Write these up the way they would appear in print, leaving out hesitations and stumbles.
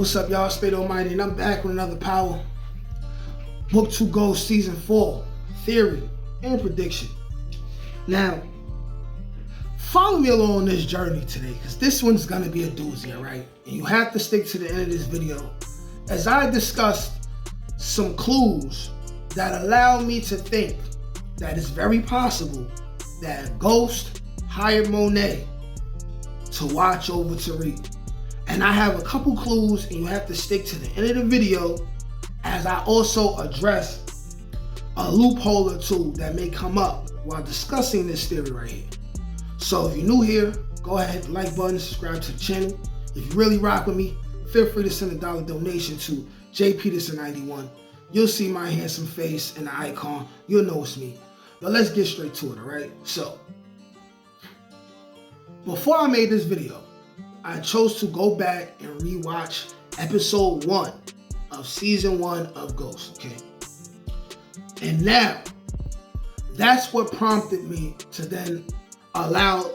What's up, y'all? Spade Almighty, and I'm back with another Power. Book 2 Ghost Season 4, Theory and Prediction. Now, follow me along on this journey today, because this one's going to be a doozy, alright? And you have to stick to the end of this video, as I discussed some clues that allow me to think that it's very possible that Ghost hired Monet to watch over Tariq. And I have a couple clues, and you have to stick to the end of the video as I also address a loophole or two that may come up while discussing this theory right here. So if you're new here, go ahead, like button, subscribe to the channel. If you really rock with me, feel free to send a $1 donation to jpeterson91. You'll see my handsome face and the icon. You'll know it's me. But let's get straight to it, alright? So, before I made this video, I chose to go back and rewatch episode 1 of season 1 of Ghost, okay? And now, that's what prompted me to then allow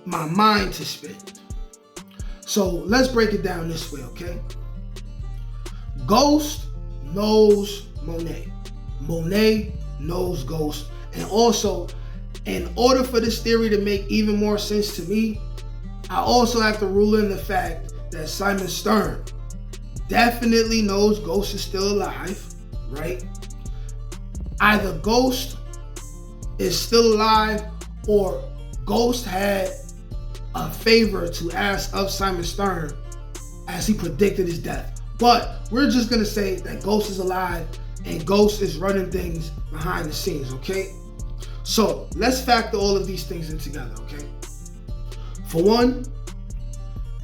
my mind to spin. So let's break it down this way, okay? Ghost knows Monet. Monet knows Ghost. And also, in order for this theory to make even more sense to me, I also have to rule in the fact that Simon Stern definitely knows Ghost is still alive, right? Either Ghost is still alive or Ghost had a favor to ask of Simon Stern as he predicted his death. But we're just gonna say that Ghost is alive and Ghost is running things behind the scenes, okay? So let's factor all of these things in together, okay? For one,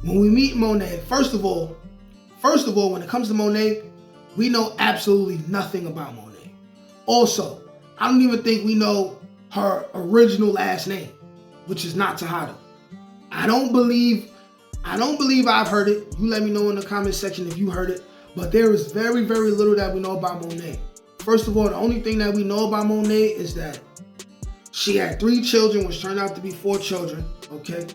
when we meet Monet, first of all, when it comes to Monet, we know absolutely nothing about Monet. Also, I don't even think we know her original last name, which is not Tejadas. I don't believe I've heard it. You let me know in the comment section if you heard it. But there is very, very little that we know about Monet. First of all, the only thing that we know about Monet is that she had 3 children, which turned out to be 4 children, okay?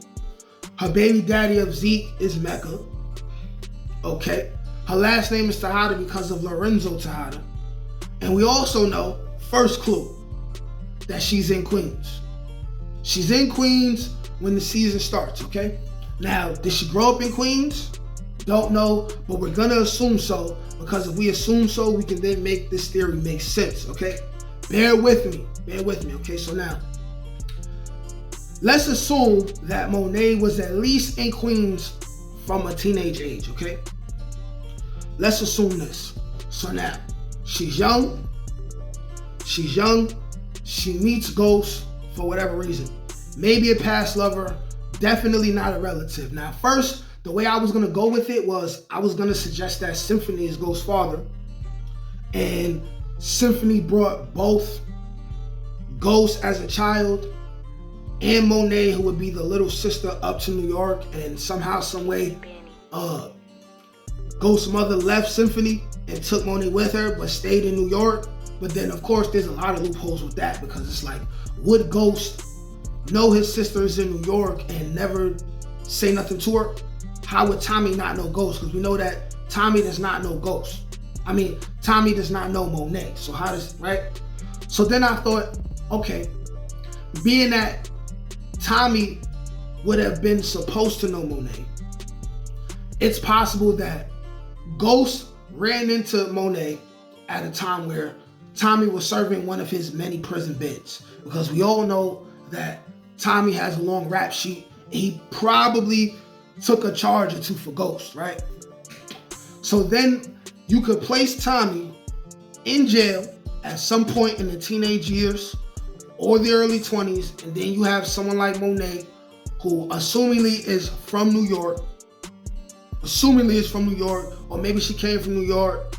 Her baby daddy of Zeke is Mecca, okay? Her last name is Tejadas because of Lorenzo Tejadas. And we also know, first clue, that she's in Queens. She's in Queens when the season starts, okay? Now, did she grow up in Queens? Don't know, but we're gonna assume so, because if we assume so, we can then make this theory make sense, okay? Bear with me, okay? So now, let's assume that Monet was at least in Queens from a teenage age, okay? Let's assume this. So now, she's young, she meets Ghost for whatever reason. Maybe a past lover, definitely not a relative. Now first, the way I was gonna go with it was, I was gonna suggest that Symphony is Ghost's father, and Symphony brought both Ghost as a child and Monet, who would be the little sister, up to New York, and somehow, some way, Ghost's mother left Symphony and took Monet with her, but stayed in New York. But then, of course, there's a lot of loopholes with that, because it's like, would Ghost know his sister is in New York and never say nothing to her? How would Tommy not know Ghost? Because we know that Tommy does not know Ghost. Tommy does not know Monet. So how does, right? So then I thought, okay, being that Tommy would have been supposed to know Monet, it's possible that Ghost ran into Monet at a time where Tommy was serving one of his many prison bids. Because we all know that Tommy has a long rap sheet, and he probably took a charge or 2 for Ghost, right? So then you could place Tommy in jail at some point in the teenage years or the early 20s, and then you have someone like Monet, who assumingly is from New York, or maybe she came from New York.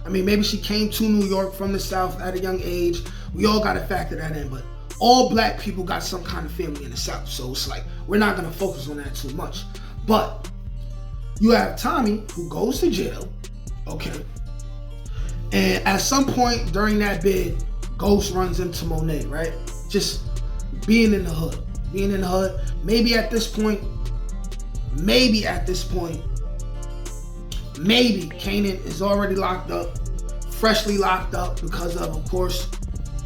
Maybe she came to New York from the South at a young age. We all got to factor that in, but all black people got some kind of family in the South, so it's like, we're not going to focus on that too much. But you have Tommy, who goes to jail, okay? And at some point during that bid, Ghost runs into Monet, right? Just being in the hood. Maybe at this point, maybe Kanan is already locked up, freshly locked up because of course,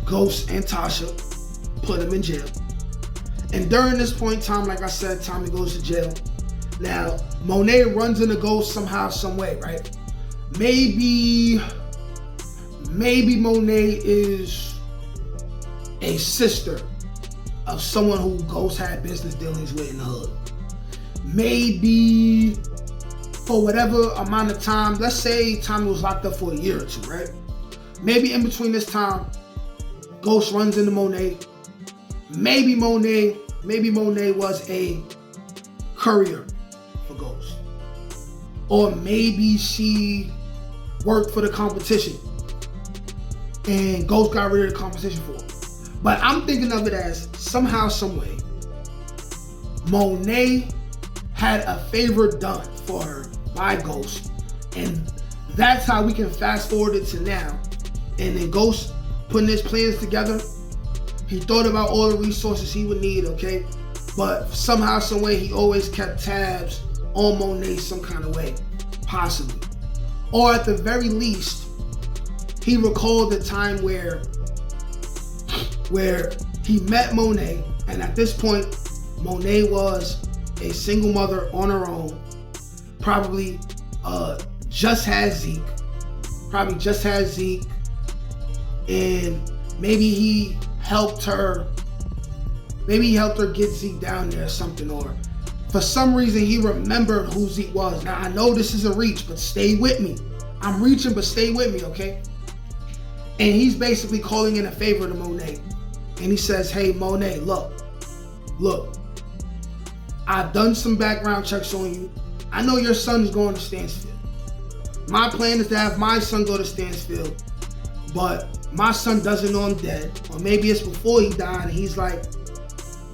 Ghost and Tasha put him in jail. And during this point in time, like I said, Tommy goes to jail. Now, Monet runs into Ghost somehow, some way, right? Maybe Monet is a sister of someone who Ghost had business dealings with in the hood. Maybe for whatever amount of time, let's say Tommy was locked up for a year or two, right? Maybe in between this time, Ghost runs into Monet. Maybe Monet was a courier for Ghost. Or maybe she worked for the competition and Ghost got rid of the competition for her. But I'm thinking of it as somehow, some way, Monet had a favor done for her by Ghost. And that's how we can fast forward it to now. And then Ghost putting his plans together. He thought about all the resources he would need, okay? But somehow, some way, he always kept tabs on Monet some kind of way, possibly. Or at the very least, he recalled the time where he met Monet, and at this point, Monet was a single mother on her own, probably just had Zeke, and maybe he helped her get Zeke down there or something, or for some reason he remembered who Zeke was. Now I know this is a reach, but stay with me. I'm reaching, but stay with me, okay? And he's basically calling in a favor to Monet. And he says, hey Monet, look, I've done some background checks on you. I know your son's going to Stansfield. My plan is to have my son go to Stansfield, but my son doesn't know I'm dead. Or maybe it's before he died and he's like,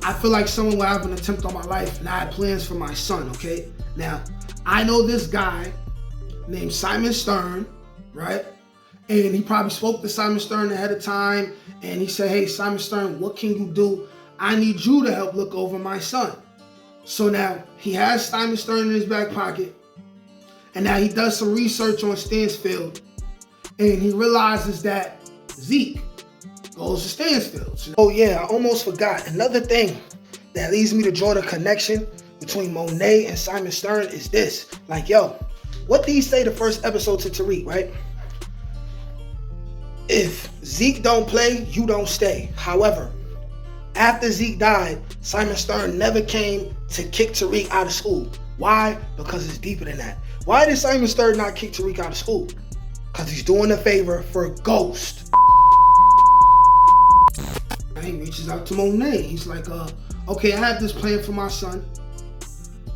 I feel like someone will have an attempt on my life and I had plans for my son, okay? Now, I know this guy named Simon Stern, right? And he probably spoke to Simon Stern ahead of time and he said, hey, Simon Stern, what can you do? I need you to help look over my son. So now he has Simon Stern in his back pocket, and now he does some research on Stansfield, and he realizes that Zeke goes to Stansfield. So, oh yeah, I almost forgot. Another thing that leads me to draw the connection between Monet and Simon Stern is this. Like, yo, what did he say the first episode to Tariq, right? If Zeke don't play, you don't stay. However, after Zeke died, Simon Stern never came to kick Tariq out of school. Why? Because it's deeper than that. Why did Simon Stern not kick Tariq out of school? Because he's doing a favor for Ghost. He reaches out to Monet. He's like, okay, I have this plan for my son.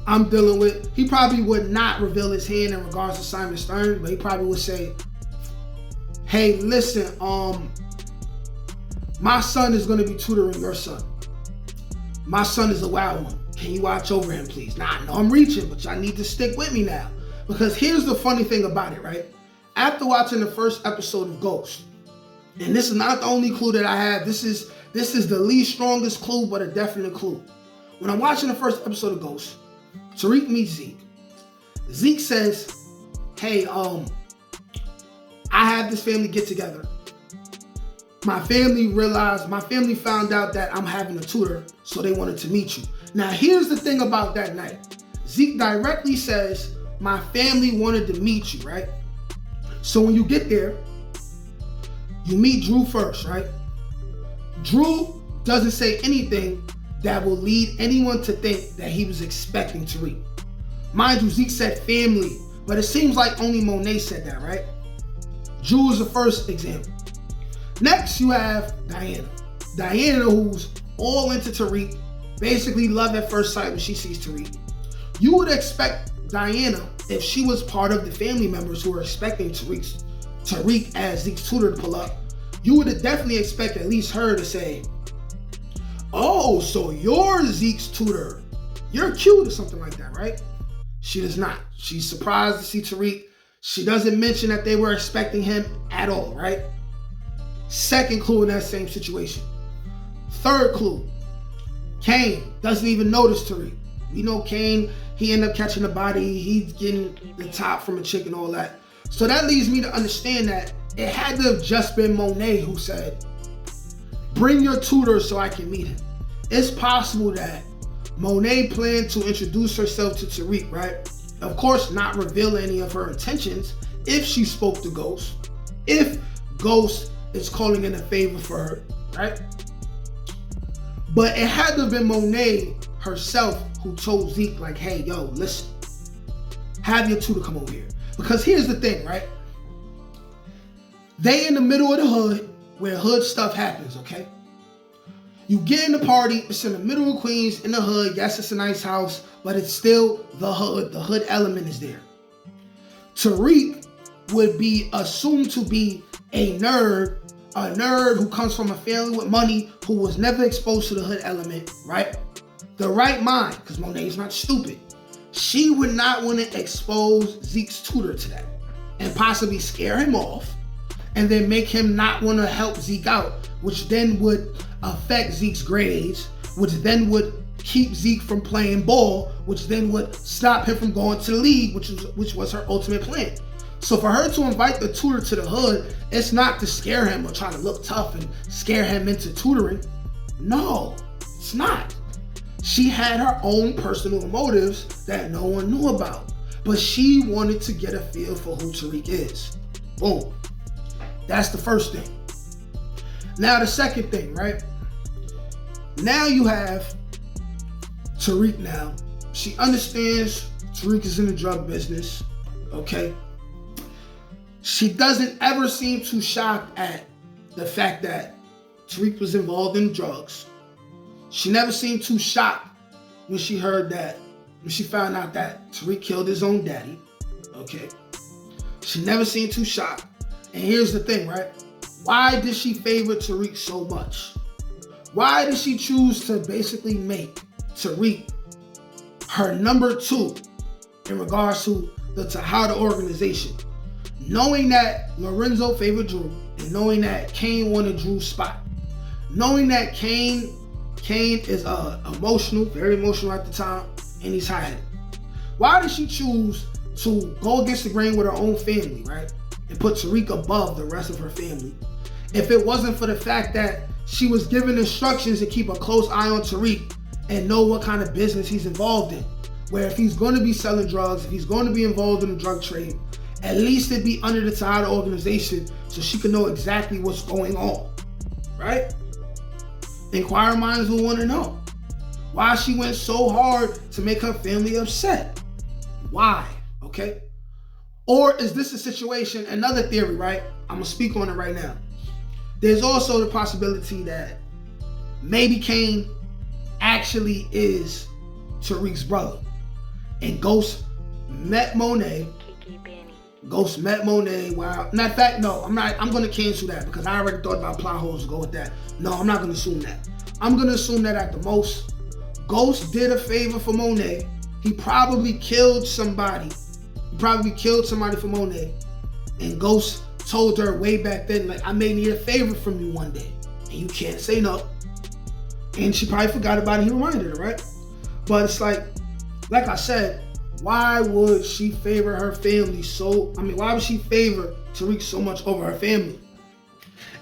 I'm dealing with, he probably would not reveal his hand in regards to Simon Stern, but he probably would say, hey, listen, my son is going to be tutoring your son. My son is a wild one. Can you watch over him, please? Now, I know I'm reaching, but y'all need to stick with me now. Because here's the funny thing about it, right? After watching the first episode of Ghost, and this is not the only clue that I have, this is the least strongest clue, but a definite clue. When I'm watching the first episode of Ghost, Tariq meets Zeke. Zeke says, hey, I have this family get together. My family found out that I'm having a tutor, so they wanted to meet you. Now, here's the thing about that night. Zeke directly says, my family wanted to meet you, right? So when you get there, you meet Drew first, right? Drew doesn't say anything that will lead anyone to think that he was expecting Tariq. Mind you, Zeke said family, but it seems like only Monet said that, right? Drew is the first example. Next, you have Diana. Diana, who's all into Tariq, basically love at first sight when she sees Tariq. You would expect Diana, if she was part of the family members who were expecting Tariq as Zeke's tutor to pull up, you would definitely expect at least her to say, oh, so you're Zeke's tutor. You're cute or something like that, right? She does not. She's surprised to see Tariq. She doesn't mention that they were expecting him at all, right? Second clue in that same situation. Third clue, Kane doesn't even notice Tariq. We know Kane he ended up catching the body. He's getting the top from a chick and all that. So that leads me to understand that it had to have just been Monet who said, bring your tutor so I can meet him. It's possible that Monet planned to introduce herself to Tariq, right? Of course, not reveal any of her intentions if she spoke to Ghost, if Ghost is calling in a favor for her, right? But it had to have been Monet herself who told Zeke, like, hey, yo, listen, have your tutor come over here. Because here's the thing, right? They in the middle of the hood where hood stuff happens, okay? You get in the party, it's in the middle of Queens, in the hood. Yes, it's a nice house, but it's still the hood. The hood element is there. Tariq would be assumed to be a nerd who comes from a family with money, who was never exposed to the hood element, right? The right mind, because Monet's not stupid. She would not want to expose Zeke's tutor to that and possibly scare him off and then make him not want to help Zeke out, which then would affect Zeke's grades, which then would keep Zeke from playing ball, which then would stop him from going to the league, which was her ultimate plan. So for her to invite the tutor to the hood, it's not to scare him or try to look tough and scare him into tutoring. No, it's not. She had her own personal motives that no one knew about, but she wanted to get a feel for who Tariq is. Boom. That's the first thing. Now the second thing, right? Now you have Tariq now. She understands Tariq is in the drug business, okay? She doesn't ever seem too shocked at the fact that Tariq was involved in drugs. She never seemed too shocked when she found out that Tariq killed his own daddy, okay? She never seemed too shocked. And here's the thing, right? Why did she favor Tariq so much? Why did she choose to basically make Tariq her number 2 in regards to the Tejada organization? Knowing that Lorenzo favored Drew, and knowing that Kane wanted Drew's spot. Knowing that Kane is emotional, very emotional at the time, and he's high-headed. Why did she choose to go against the grain with her own family, right? And put Tariq above the rest of her family? If it wasn't for the fact that she was given instructions to keep a close eye on Tariq and know what kind of business he's involved in. Where if he's going to be selling drugs, if he's going to be involved in the drug trade, at least it'd be under the Tejada organization so she could know exactly what's going on, right? Inquiring minds will want to know why she went so hard to make her family upset. Why, okay? Or is this a situation, another theory, right? I'm gonna speak on it right now. There's also the possibility that maybe Kane actually is Tariq's brother. And Ghost met Monet. Ghost met Monet. Wow. Matter of fact, no, I'm going to cancel that because I already thought about plot holes to go with that. No, I'm not going to assume that. I'm going to assume that at the most, Ghost did a favor for Monet. He probably killed somebody. For Monet. And Ghost told her way back then, like, I may need a favor from you one day. And you can't say no. And she probably forgot about it. He reminded her, right? But it's like I said, why would she favor her family why would she favor Tariq so much over her family?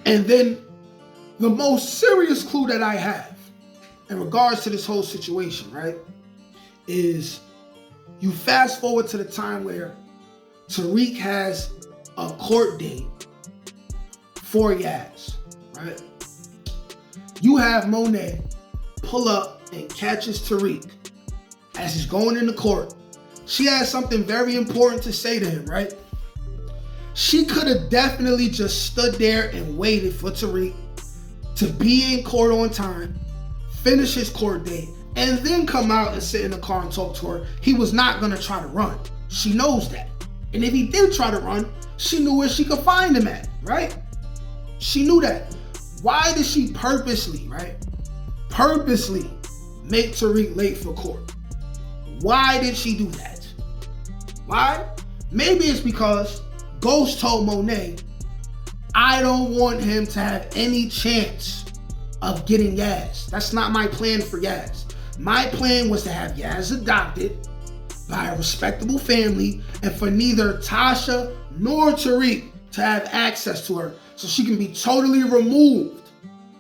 And then the most serious clue that I have in regards to this whole situation, right, is you fast forward to the time where Tariq has a court date for Yaz, right? You have Monet pull up and catches Tariq as he's going into court. She has something very important to say to him, right? She could have definitely just stood there and waited for Tariq to be in court on time, finish his court date, and then come out and sit in the car and talk to her. He was not going to try to run. She knows that. And if he did try to run, she knew where she could find him at, right? She knew that. Why did she purposely make Tariq late for court? Why did she do that? Why? Maybe it's because Ghost told Monet, I don't want him to have any chance of getting Yaz. That's not my plan for Yaz. My plan was to have Yaz adopted by a respectable family and for neither Tasha nor Tariq to have access to her, so she can be totally removed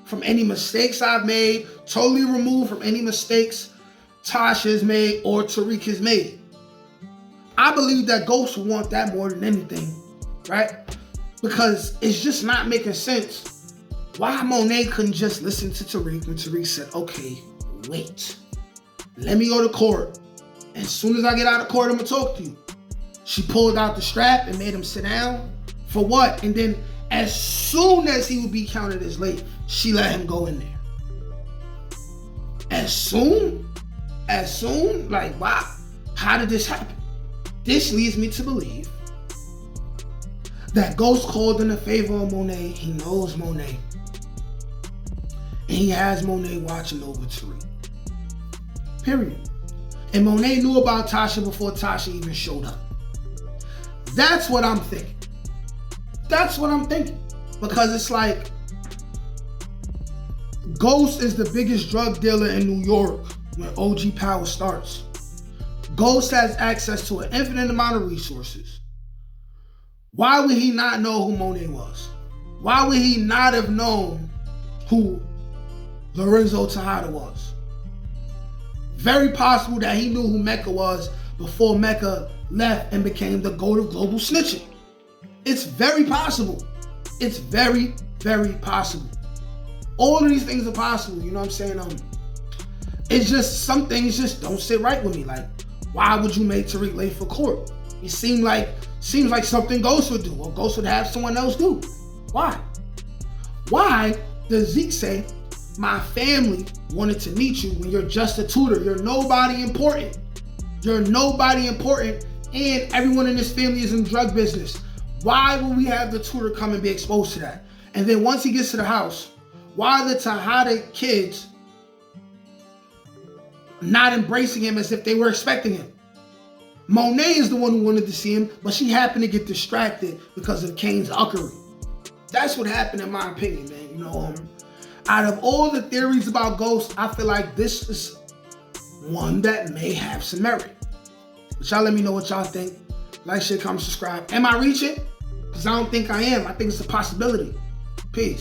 from any mistakes I've made, totally removed from any mistakes Tasha has made or Tariq has made. I believe that Ghost would want that more than anything, right? Because it's just not making sense why Monet couldn't just listen to Tariq when Tariq said, okay, wait, let me go to court. As soon as I get out of court, I'm gonna talk to you. She pulled out the strap and made him sit down. For what? And then as soon as he would be counted as late, she let him go in there. As soon? Like, wow, how did this happen? This leads me to believe that Ghost called in a favor of Monet. He knows Monet. And he has Monet watching over Tariq. Period. And Monet knew about Tasha before Tasha even showed up. That's what I'm thinking. Because it's like, Ghost is the biggest drug dealer in New York when OG Power starts. Ghost has access to an infinite amount of resources. Why would he not know who Monet was? Why would he not have known who Lorenzo Tejada was? Very possible that he knew who Mecca was before Mecca left and became the goat of global snitching. It's very possible. It's very, very possible. All of these things are possible, you know what I'm saying? It's just, some things just don't sit right with me. Like, why would you make Tariq late for court? It seems like something Ghost would do, or Ghost would have someone else do. Why? Why does Zeke say, my family wanted to meet you when you're just a tutor? You're nobody important. You're nobody important, and everyone in this family is in the drug business. Why would we have the tutor come and be exposed to that? And then once he gets to the house, why are the Tejada kids not embracing him as if they were expecting him? Monet is the one who wanted to see him, but she happened to get distracted because of Kane's uckery. That's what happened in my opinion, man. You know, out of all the theories about Ghost, I feel like this is one that may have some merit. But y'all let me know what y'all think. Like, share, comment, subscribe. Am I reaching? Because I don't think I am. I think it's a possibility. Peace.